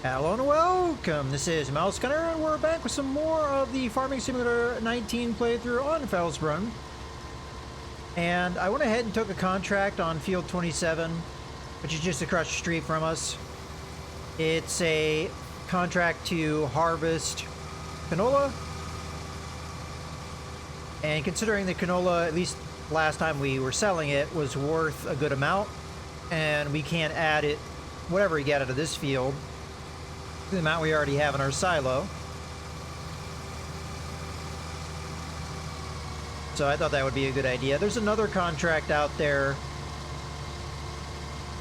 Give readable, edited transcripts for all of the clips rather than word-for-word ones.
Hello and welcome, this is Mouse Gunner, and we're back with some more of the Farming Simulator 19 playthrough on Felsbrunn. And I went ahead and took a contract on Field 27, which is just across the street from us. It's a contract to harvest canola. And considering the canola, at least last time we were selling it, was worth a good amount, and we can't add it, whatever we get out of this field, the amount we already have in our silo. So I thought that would be a good idea. There's another contract out there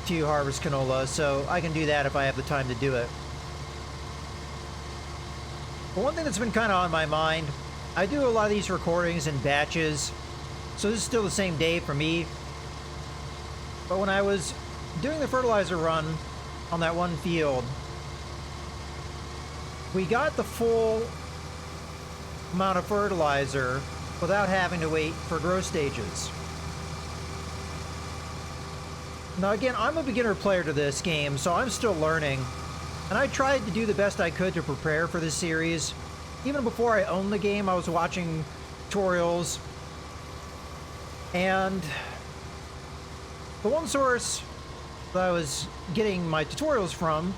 to harvest canola, so I can do that if I have the time to do it. But one thing that's been kind of on my mind, I do a lot of these recordings in batches, so this is still the same day for me. But when I was doing the fertilizer run on that one field, we got the full amount of fertilizer without having to wait for growth stages. Now again, I'm a beginner player to this game, so I'm still learning, and I tried to do the best I could to prepare for this series. Even before I owned the game, I was watching tutorials, and the one source that I was getting my tutorials from,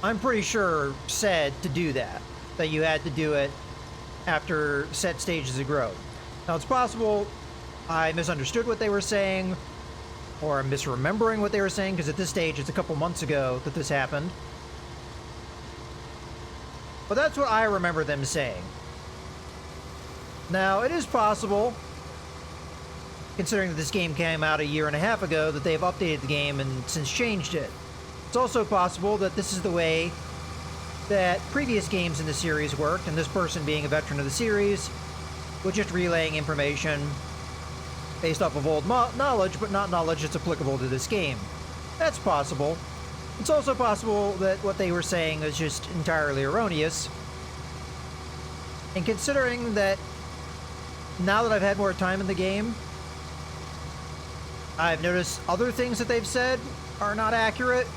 I'm pretty sure said to do that you had to do it after set stages of growth. Now it's possible I misunderstood what they were saying, or I'm misremembering what they were saying, because at this stage it's a couple months ago that this happened. But that's what I remember them saying. Now it is possible, considering that this game came out a year and a half ago, that they've updated the game and since changed it. It's also possible that this is the way that previous games in the series worked, and this person being a veteran of the series was just relaying information based off of old knowledge, but not knowledge that's applicable to this game. That's possible. It's also possible that what they were saying is just entirely erroneous. And considering that now that I've had more time in the game, I've noticed other things that they've said are not accurate.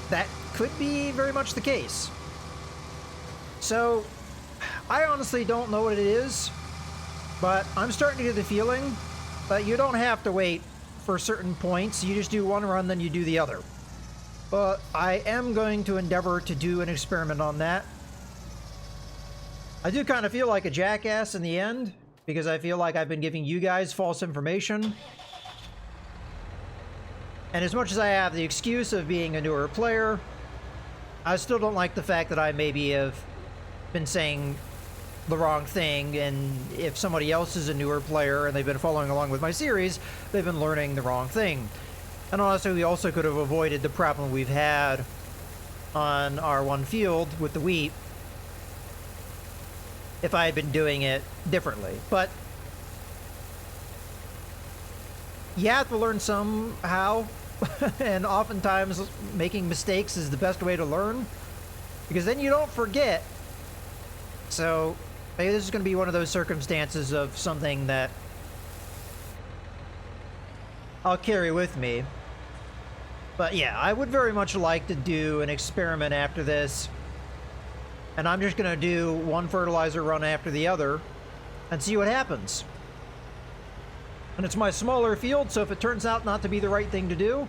That could be very much the case. So, I honestly don't know what it is, but I'm starting to get the feeling that you don't have to wait for certain points. You just do one run, then you do the other. But I am going to endeavor to do an experiment on that. I do kind of feel like a jackass in the end, because I feel like I've been giving you guys false information. And as much as I have the excuse of being a newer player, I still don't like the fact that I maybe have been saying the wrong thing, and if somebody else is a newer player and they've been following along with my series, they've been learning the wrong thing. And honestly, we also could have avoided the problem we've had on our one field with the wheat if I had been doing it differently. But you have to learn somehow, and oftentimes making mistakes is the best way to learn, because then you don't forget. So maybe this is going to be one of those circumstances of something that I'll carry with me. But yeah, I would very much like to do an experiment after this, and I'm just going to do one fertilizer run after the other and see what happens. And it's my smaller field, so if it turns out not to be the right thing to do,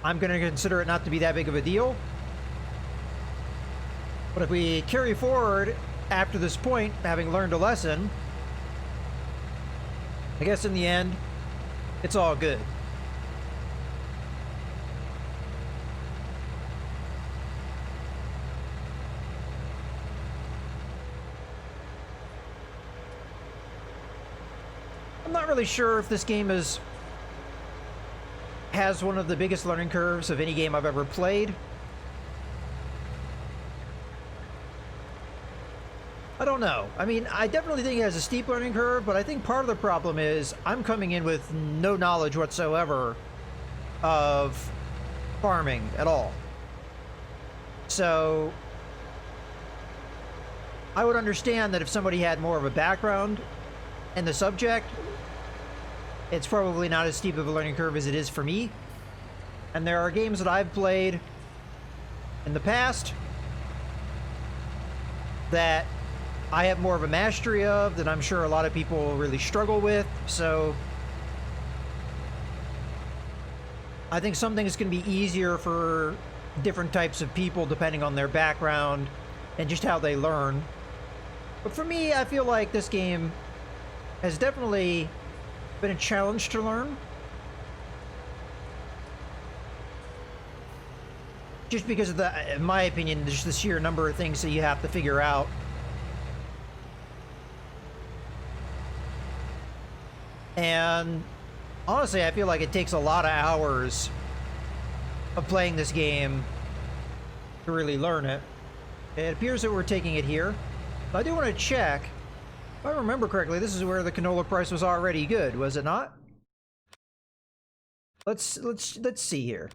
I'm going to consider it not to be that big of a deal. But if we carry forward after this point, having learned a lesson, I guess in the end, it's all good. I'm not really sure if this game has one of the biggest learning curves of any game I've ever played. I don't know. I mean, I definitely think it has a steep learning curve, but I think part of the problem is I'm coming in with no knowledge whatsoever of farming at all. So I would understand that if somebody had more of a background in the subject, it's probably not as steep of a learning curve as it is for me. And there are games that I've played in the past that I have more of a mastery of, that I'm sure a lot of people really struggle with. So I think some things can be easier for different types of people depending on their background and just how they learn. But for me, I feel like this game has definitely been a challenge to learn. Just because of the, in my opinion, just the sheer number of things that you have to figure out. And honestly, I feel like it takes a lot of hours of playing this game to really learn it. It appears that we're taking it here. But I do want to check. If I remember correctly, this is where the canola price was already good, was it not? Let's see here.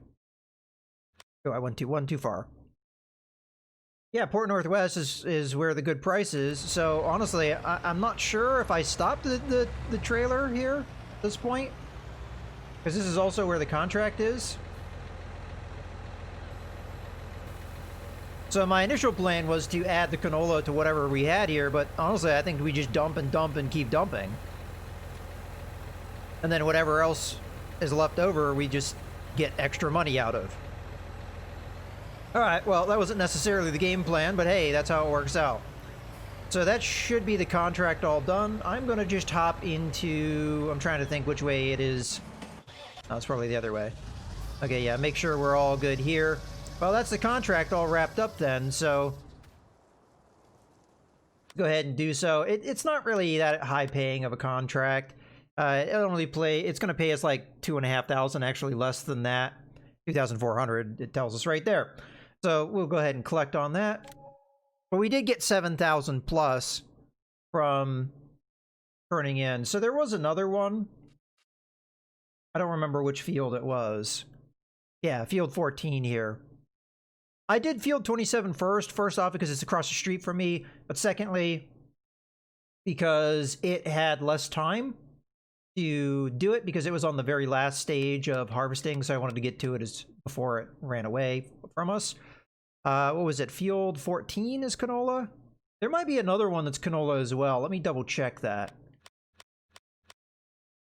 Oh, I went too far. Yeah, Port Northwest is where the good price is. So honestly, I'm not sure if I stopped the trailer here at this point, because this is also where the contract is. So my initial plan was to add the canola to whatever we had here, but honestly, I think we just dump and keep dumping. And then whatever else is left over, we just get extra money out of. Alright, well, that wasn't necessarily the game plan, but hey, that's how it works out. So that should be the contract all done. I'm going to just hop into... I'm trying to think which way it is. Oh, it's probably the other way. Okay, yeah, make sure we're all good here. Well, that's the contract all wrapped up then, so... Go ahead and do so. It's not really that high paying of a contract. It's going to pay us like $2,500, actually less than that. 2,400, it tells us right there. So we'll go ahead and collect on that. But we did get 7,000 plus from turning in. So there was another one. I don't remember which field it was. Yeah, field 14 here. I did field 27 first off because it's across the street from me, but secondly, because it had less time to do it because it was on the very last stage of harvesting, so I wanted to get to it before it ran away from us. What was it? Field 14 is canola? There might be another one that's canola as well. Let me double check that.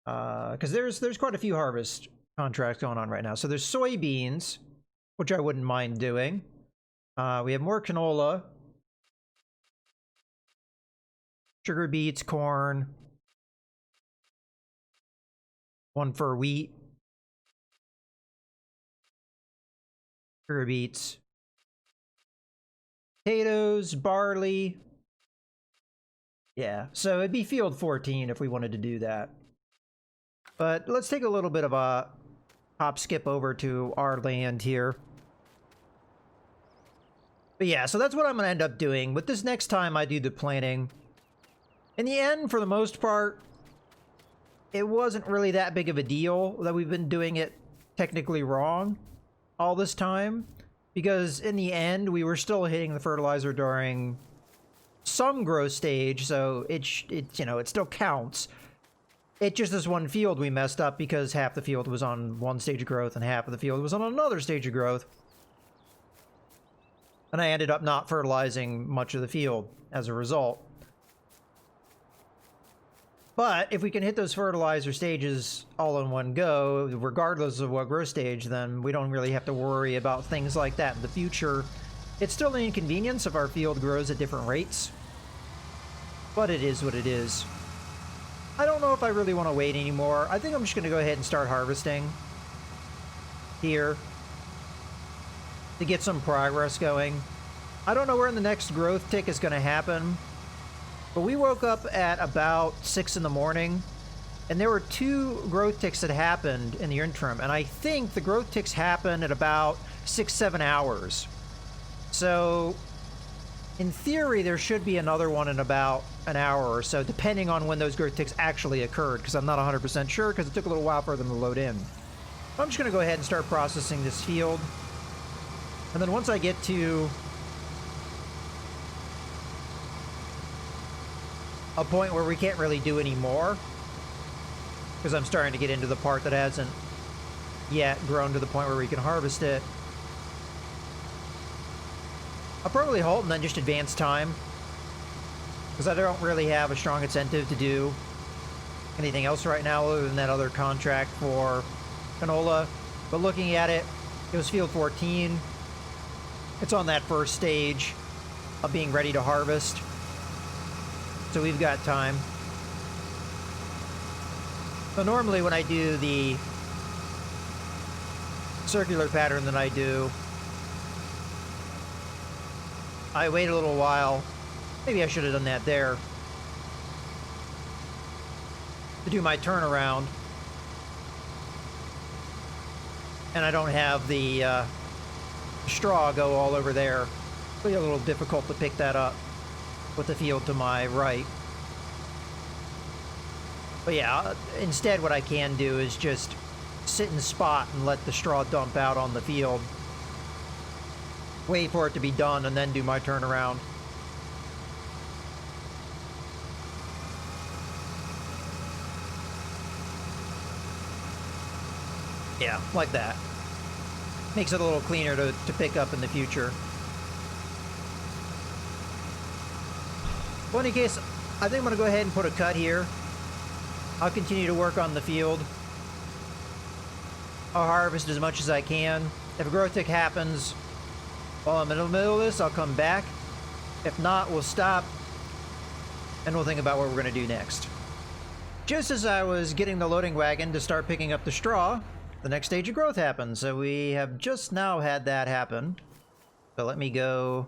Because there's quite a few harvest contracts going on right now. So there's soybeans, which I wouldn't mind doing. We have more canola. Sugar beets, corn. One for wheat. Sugar beets. Potatoes, barley. Yeah, so it'd be field 14 if we wanted to do that. But let's take a little bit of a hop skip over to our land here. But yeah, so that's what I'm going to end up doing. But this next time I do the planting, in the end, for the most part, it wasn't really that big of a deal that we've been doing it technically wrong all this time. Because in the end, we were still hitting the fertilizer during some growth stage, so it still counts. It just this one field we messed up because half the field was on one stage of growth and half of the field was on another stage of growth. And I ended up not fertilizing much of the field as a result. But if we can hit those fertilizer stages all in one go, regardless of what growth stage, then we don't really have to worry about things like that in the future. It's still an inconvenience if our field grows at different rates, but it is what it is. I don't know if I really want to wait anymore. I think I'm just going to go ahead and start harvesting here to get some progress going. I don't know where the next growth tick is going to happen. But we woke up at about 6 in the morning, and there were 2 growth ticks that happened in the interim. And I think the growth ticks happen at about 6-7 hours. So, in theory, there should be another one in about an hour or so, depending on when those growth ticks actually occurred, because I'm not 100% sure, because it took a little while for them to load in. I'm just going to go ahead and start processing this field. And then once I get to a point where we can't really do any more, because I'm starting to get into the part that hasn't yet grown to the point where we can harvest it. I'll probably halt and then just advance time, because I don't really have a strong incentive to do anything else right now other than that other contract for canola. But looking at it, it was field 14. It's on that first stage of being ready to harvest, so we've got time. So normally when I do the circular pattern that I do, I wait a little while. Maybe I should have done that there to do my turnaround, and I don't have the straw go all over there. It'll be a little difficult to pick that up with the field to my right. But yeah, instead what I can do is just sit in spot and let the straw dump out on the field, wait for it to be done, and then do my turnaround. Yeah, like that. Makes it a little cleaner to pick up in the future. Well, in any case, I think I'm going to go ahead and put a cut here. I'll continue to work on the field. I'll harvest as much as I can. If a growth tick happens while I'm in the middle of this, I'll come back. If not, we'll stop, and we'll think about what we're going to do next. Just as I was getting the loading wagon to start picking up the straw, the next stage of growth happened. So we have just now had that happen. So let me go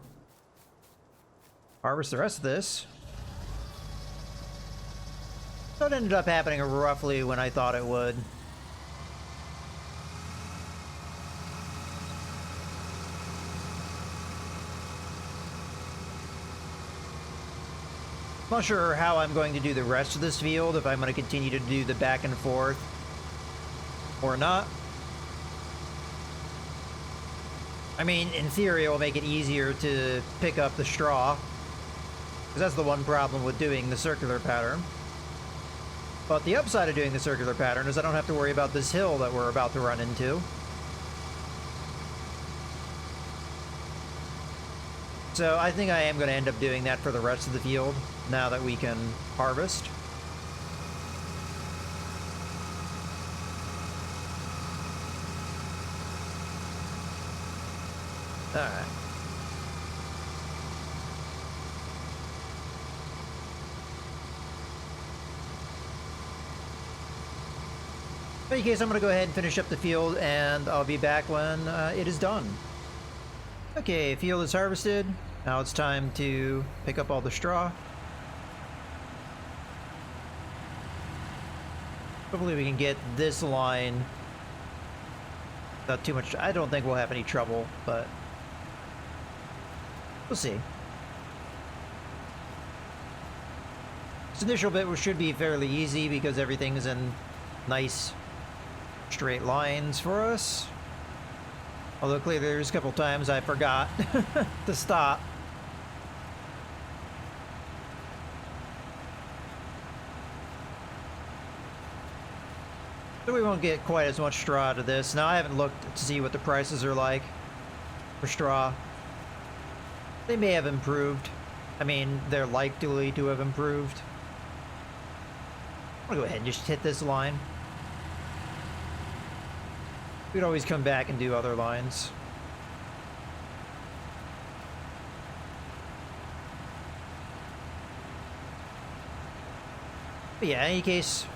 harvest the rest of this. So it ended up happening roughly when I thought it would. Not sure how I'm going to do the rest of this field, if I'm going to continue to do the back and forth or not. I mean, in theory, it will make it easier to pick up the straw, because that's the one problem with doing the circular pattern. But the upside of doing the circular pattern is I don't have to worry about this hill that we're about to run into. So I think I am going to end up doing that for the rest of the field, now that we can harvest. Alright. In any case, I'm going to go ahead and finish up the field, and I'll be back when it is done. Okay, field is harvested. Now it's time to pick up all the straw. Hopefully we can get this line without too much. I don't think we'll have any trouble, but we'll see. This initial bit should be fairly easy because everything's in nice straight lines for us. Although clearly there's a couple times I forgot to stop. So we won't get quite as much straw out of this. Now I haven't looked to see what the prices are like for straw. They may have improved. I mean, they're likely to have improved. I'm gonna go ahead and just hit this line. We could always come back and do other lines. But yeah, in any case,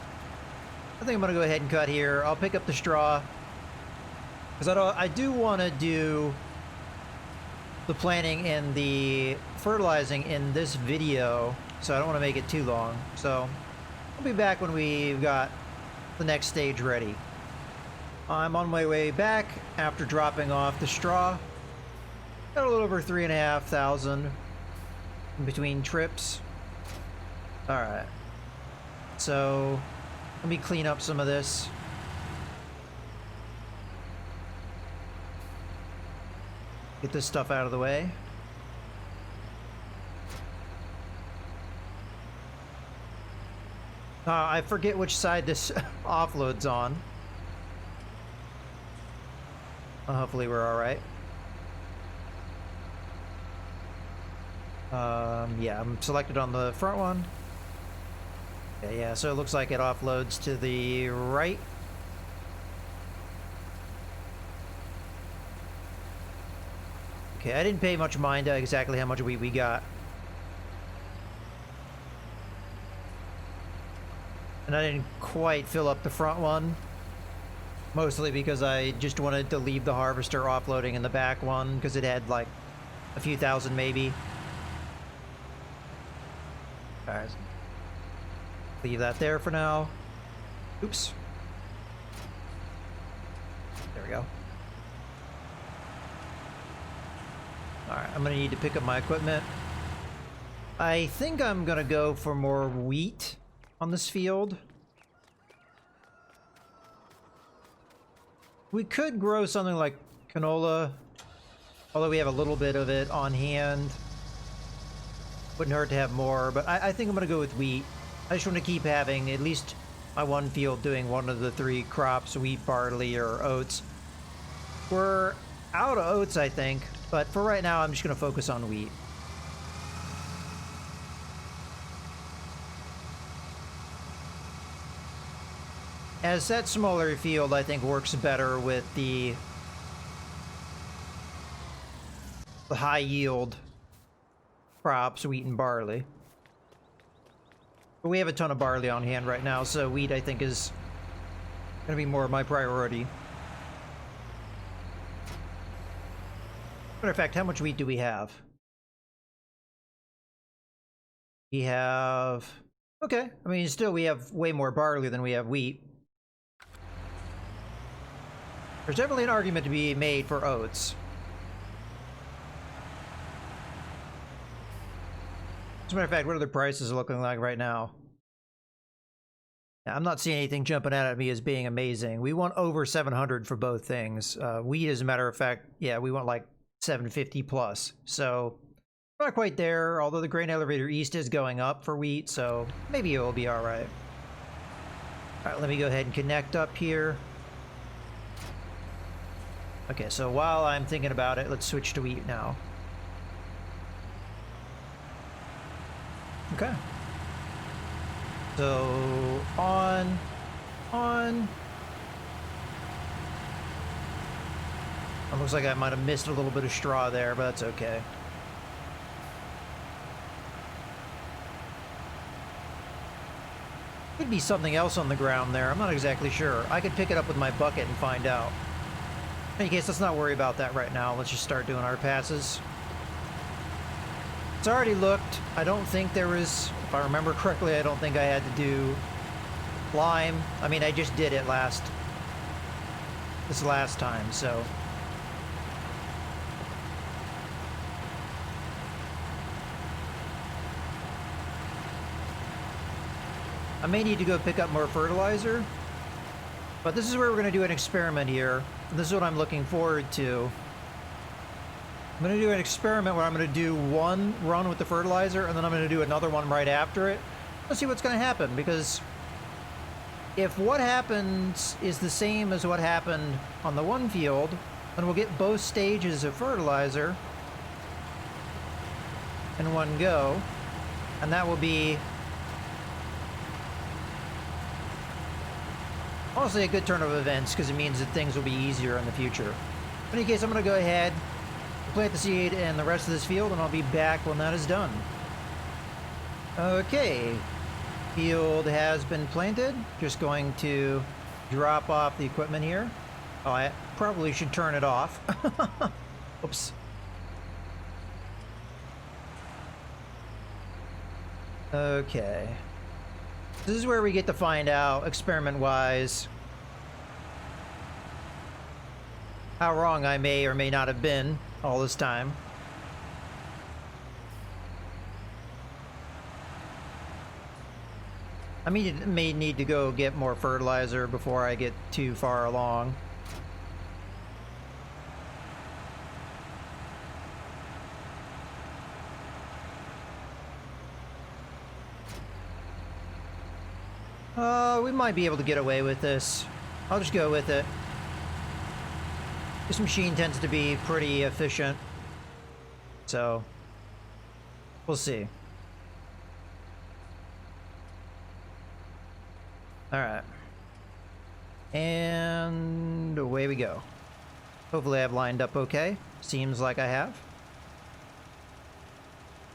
I think I'm gonna go ahead and cut here. I'll pick up the straw, because I do want to do the planting and the fertilizing in this video, so I don't want to make it too long. So I'll be back when we've got the next stage ready. I'm on my way back after dropping off the straw. Got a little over 3,500 in between trips. Alright. So let me clean up some of this. Get this stuff out of the way. I forget which side this offloads on. Hopefully we're all right. Yeah, I'm selected on the front one. Yeah, so it looks like it offloads to the right. Okay, I didn't pay much mind to exactly how much wheat we got. And I didn't quite fill up the front one. Mostly because I just wanted to leave the harvester offloading in the back one, because it had like a few thousand maybe. Alright. Leave that there for now. Oops. There we go. Alright, I'm gonna need to pick up my equipment. I think I'm gonna go for more wheat on this field. We could grow something like canola, although we have a little bit of it on hand. Wouldn't hurt to have more, but I think I'm gonna go with wheat. I just want to keep having at least my one field doing one of the three crops, wheat, barley, or oats. We're out of oats, I think, but for right now, I'm just gonna focus on wheat. As that smaller field, I think, works better with the high yield crops, wheat and barley. But we have a ton of barley on hand right now, so wheat, I think, is going to be more of my priority. Matter of fact, how much wheat do we have? We have... Okay, I mean, still, we have way more barley than we have wheat. There's definitely an argument to be made for oats. As a matter of fact, what are the prices looking like right now? Yeah, I'm not seeing anything jumping out at me as being amazing. We want over 700 for both things. Wheat, as a matter of fact, yeah, we want like 750 plus. So, not quite there, although the grain elevator east is going up for wheat, so maybe it will be all right. All right, let me go ahead and connect up here. Okay, so while I'm thinking about it, let's switch to wheat now. Okay. So, on. It looks like I might have missed a little bit of straw there, but that's okay. Could be something else on the ground there. I'm not exactly sure. I could pick it up with my bucket and find out. In any case, let's not worry about that right now. Let's just start doing our passes. It's already looked. I don't think there was, if I remember correctly, I don't think I had to do lime. I mean, I just did it this last time, so. I may need to go pick up more fertilizer, but this is where we're going to do an experiment here. This is what I'm looking forward to. I'm going to do an experiment where I'm going to do one run with the fertilizer, and then I'm going to do another one right after it. Let's see what's going to happen, because if what happens is the same as what happened on the one field, then we'll get both stages of fertilizer in one go, and that will be honestly a good turn of events, because it means that things will be easier in the future. In any case, I'm going to go ahead, plant the seed in the rest of this field, and I'll be back when that is done. Okay, field has been planted. Just going to drop off the equipment here. Oh, I probably should turn it off. Oops. Okay. This is where we get to find out, experiment-wise, how wrong I may or may not have been all this time. I may need to go get more fertilizer before I get too far along. We might be able to get away with this. I'll just go with it. This machine tends to be pretty efficient, so we'll see. All right. And away we go. Hopefully I've lined up okay. Seems like I have.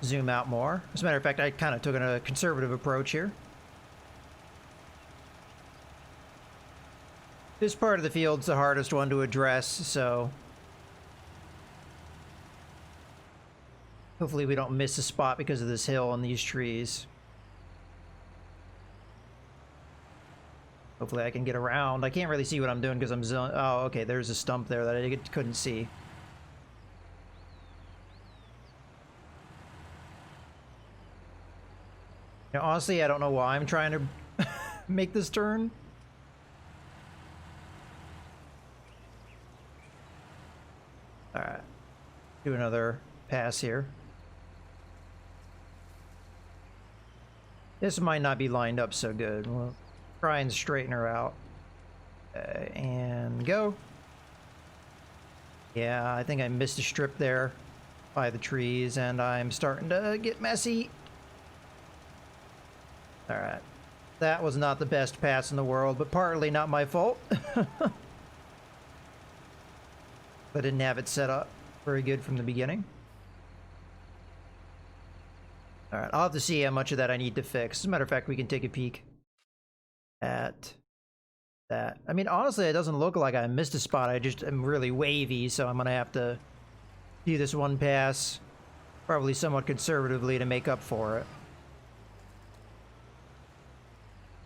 Zoom out more. As a matter of fact, I kind of took a conservative approach here. This part of the field's the hardest one to address, so hopefully we don't miss a spot because of this hill and these trees. Hopefully I can get around. I can't really see what I'm doing because I'm oh, okay, there's a stump there that I couldn't see. Now, honestly, I don't know why I'm trying to make this turn. All right, do another pass here. This might not be lined up so good. We'll try and straighten her out. And go. Yeah, I think I missed a strip there by the trees, and I'm starting to get messy. All right, that was not the best pass in the world, but partly not my fault. I didn't have it set up very good from the beginning. All right, I'll have to see how much of that I need to fix. As a matter of fact, we can take a peek at that. I mean, honestly, it doesn't look like I missed a spot. I just am really wavy, so I'm gonna have to do this one pass, probably somewhat conservatively, to make up for it.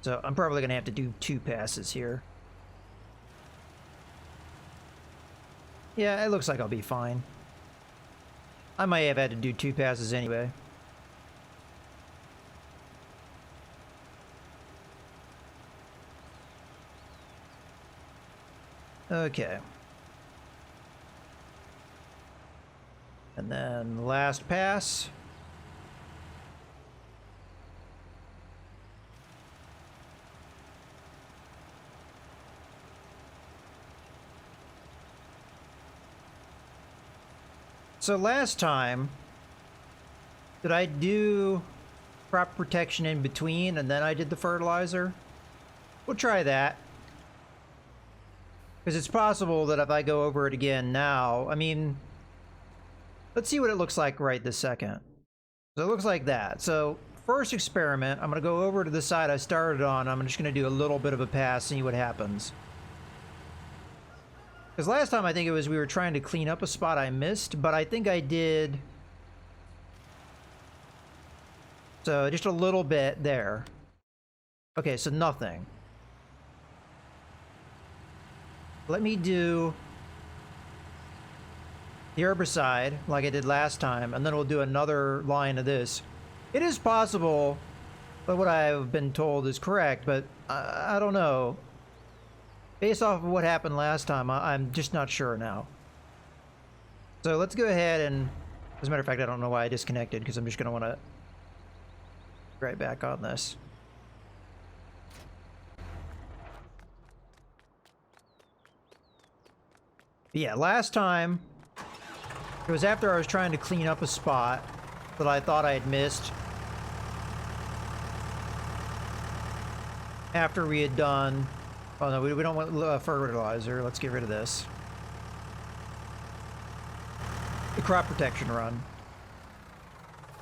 So I'm probably gonna have to do 2 passes here. Yeah, it looks like I'll be fine. I might have had to do 2 passes anyway. Okay. And then last pass. So last time, did I do crop protection in between and then I did the fertilizer? We'll try that. Because it's possible that if I go over it again now, I mean, let's see what it looks like right this second. So it looks like that. So first experiment, I'm going to go over to the side I started on. I'm just going to do a little bit of a pass, see what happens. Because last time I think it was we were trying to clean up a spot I missed, but I think I did. So just a little bit there. Okay, so nothing. Let me do the herbicide like I did last time, and then we'll do another line of this. It is possible that what I've been told is correct, but I don't know. Based off of what happened last time, I'm just not sure now. So let's go ahead and, as a matter of fact, I don't know why I disconnected, because I'm just going to want to right back on this. But yeah, last time, it was after I was trying to clean up a spot that I thought I had missed. After we had done... Oh no, we don't want fertilizer. Let's get rid of this. The crop protection run.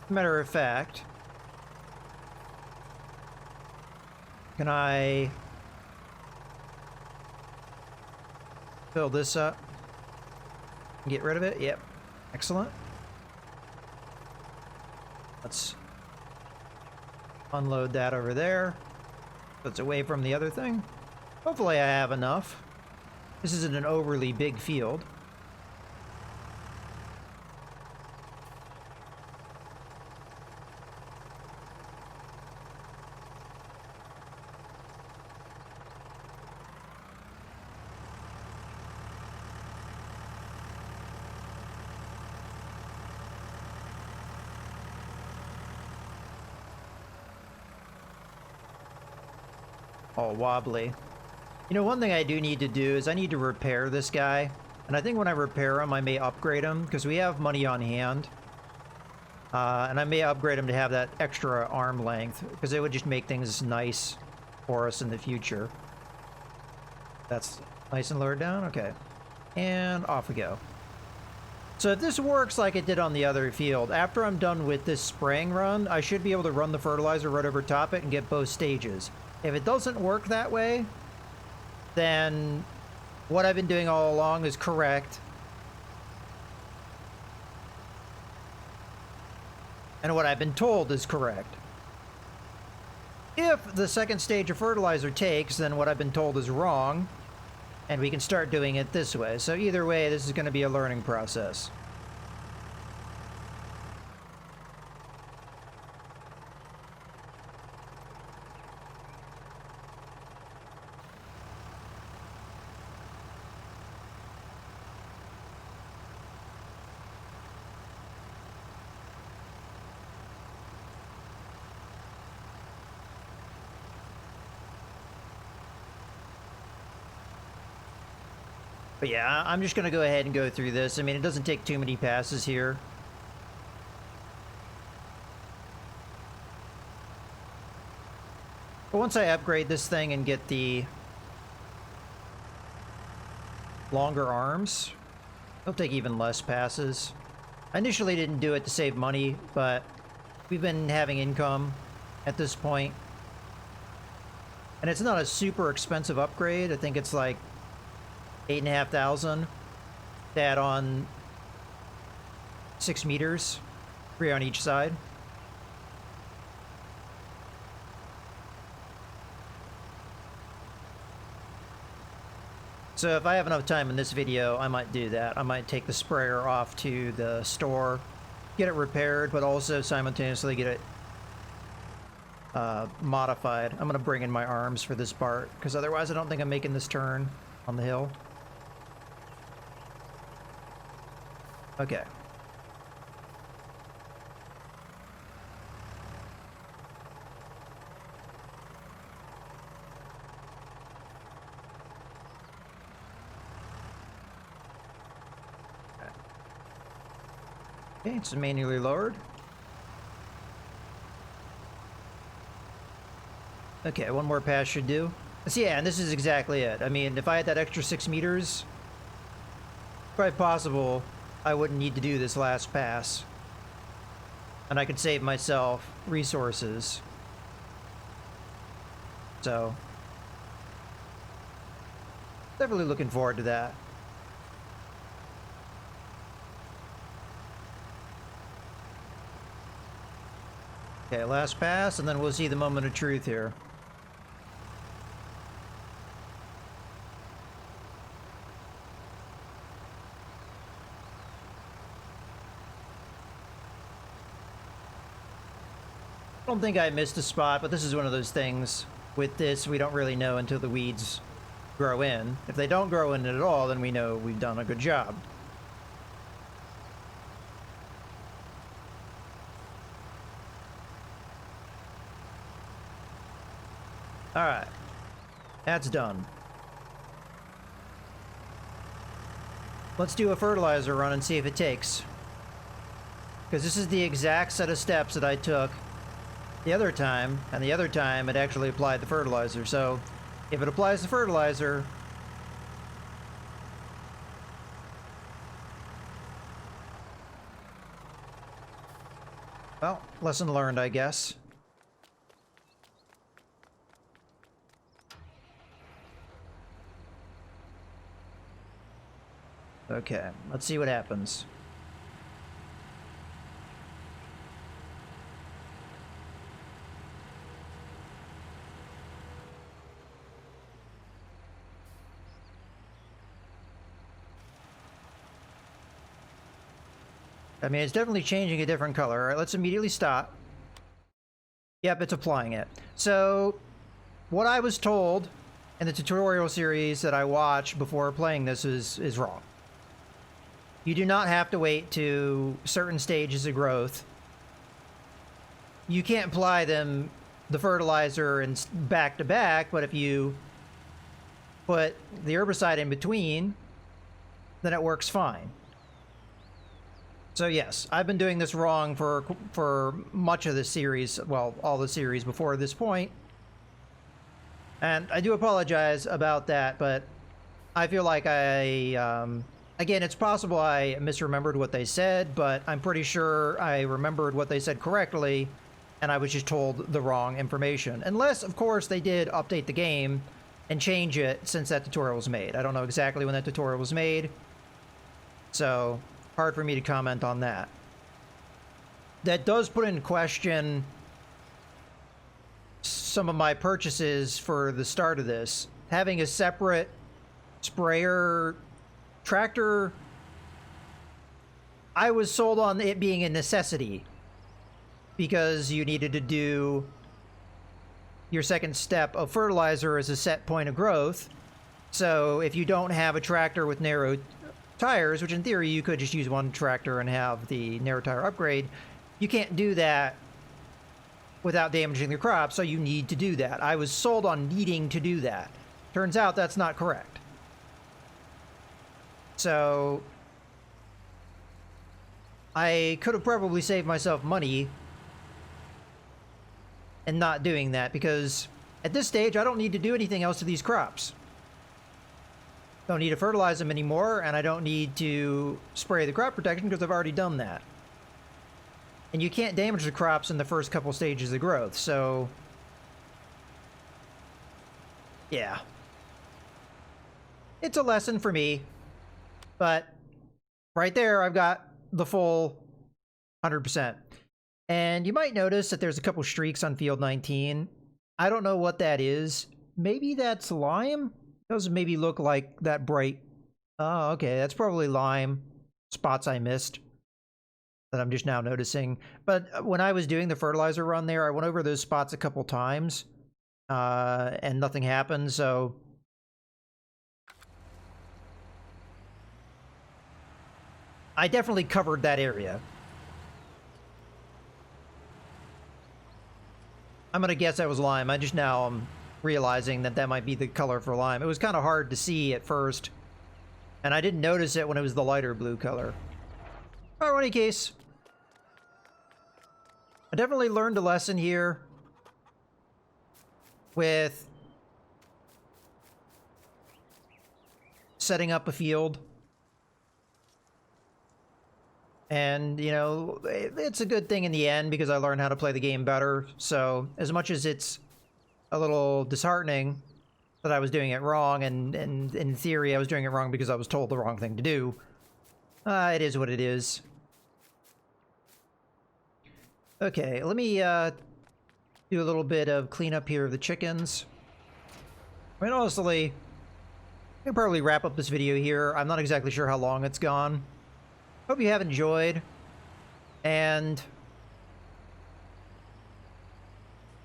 Matter of fact, can I fill this up? Get rid of it? Yep. Excellent. Let's unload that over there. So it's away from the other thing. Hopefully I have enough. This isn't an overly big field. All wobbly. You know, one thing I do need to do is I need to repair this guy. And I think when I repair them, I may upgrade them, because we have money on hand. And I may upgrade them to have that extra arm length, because it would just make things nice for us in the future. That's nice and lowered down? Okay. And off we go. So if this works like it did on the other field, after I'm done with this spraying run, I should be able to run the fertilizer right over top it and get both stages. If it doesn't work that way, then what I've been doing all along is correct. And what I've been told is correct. If the second stage of fertilizer takes, then what I've been told is wrong, and we can start doing it this way. So either way, this is going to be a learning process. But yeah, I'm just going to go ahead and go through this. I mean, it doesn't take too many passes here. But once I upgrade this thing and get the longer arms, it'll take even less passes. I initially didn't do it to save money, but we've been having income at this point. And it's not a super expensive upgrade. I think it's like 8,500 to add on 6 meters, 3 on each side. So if I have enough time in this video, I might do that. I might take the sprayer off to the store, get it repaired, but also simultaneously get it modified. I'm going to bring in my arms for this part, because otherwise I don't think I'm making this turn on the hill. Okay. Okay, it's manually lowered. Okay, one more pass should do. So yeah, and this is exactly it. I mean, if I had that extra 6 meters, quite possible I wouldn't need to do this last pass. And I could save myself resources. So, definitely looking forward to that. Okay, last pass, and then we'll see the moment of truth here. I don't think I missed a spot, but this is one of those things. With this, we don't really know until the weeds grow in. If they don't grow in at all, then we know we've done a good job. Alright. That's done. Let's do a fertilizer run and see if it takes. Because this is the exact set of steps that I took the other time, and the other time it actually applied the fertilizer. So if it applies the fertilizer, well, lesson learned, I guess. Okay, let's see what happens. I mean, it's definitely changing a different color. All right, let's immediately stop. Yep, it's applying it. So, what I was told in the tutorial series that I watched before playing this is wrong. You do not have to wait to certain stages of growth. You can't apply them, the fertilizer, and back to back, but if you put the herbicide in between, then it works fine. So yes, I've been doing this wrong for much of the series, well, all the series before this point. And I do apologize about that, but I feel like again, it's possible I misremembered what they said, but I'm pretty sure I remembered what they said correctly, and I was just told the wrong information. Unless, of course, they did update the game and change it since that tutorial was made. I don't know exactly when that tutorial was made, so hard for me to comment on that. That does put in question some of my purchases for the start of this. Having a separate sprayer tractor, I was sold on it being a necessity because you needed to do your second step of fertilizer as a set point of growth. So if you don't have a tractor with narrow tires, which in theory you could just use one tractor and have the narrow tire upgrade, you can't do that without damaging the crop, so you need to do that. I was sold on needing to do that. Turns out that's not correct. So I could have probably saved myself money in not doing that, because at this stage I don't need to do anything else to these crops. Don't need to fertilize them anymore, and I don't need to spray the crop protection because I've already done that. And you can't damage the crops in the first couple stages of growth, so yeah. It's a lesson for me, but right there I've got the full 100%. And you might notice that there's a couple streaks on field 19. I don't know what that is. Maybe that's lime? Those maybe look like that bright. Oh, okay, that's probably lime spots I missed that I'm just now noticing. But when I was doing the fertilizer run there, I went over those spots a couple times, and nothing happened, so I definitely covered that area. I'm gonna guess that was lime. I just now am realizing that that might be the color for lime. It was kind of hard to see at first, and I didn't notice it when it was the lighter blue color. All right, in any case, I definitely learned a lesson here with setting up a field. And, you know, it's a good thing in the end because I learned how to play the game better. So as much as it's a little disheartening that I was doing it wrong, and in theory I was doing it wrong because I was told the wrong thing to do, it is what it is. Okay, let me do a little bit of cleanup here of the chickens. I mean, honestly, I can probably wrap up this video here. I'm not exactly sure how long it's gone. Hope you have enjoyed, and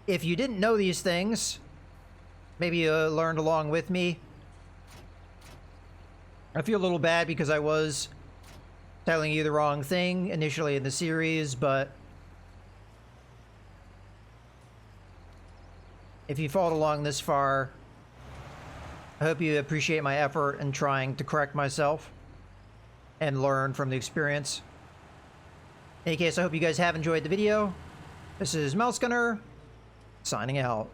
if you didn't know these things, maybe you learned along with me. I feel a little bad because I was telling you the wrong thing initially in the series, but if you followed along this far, I hope you appreciate my effort in trying to correct myself and learn from the experience. In any case, I hope you guys have enjoyed the video. This is Mouse Gunner, signing out.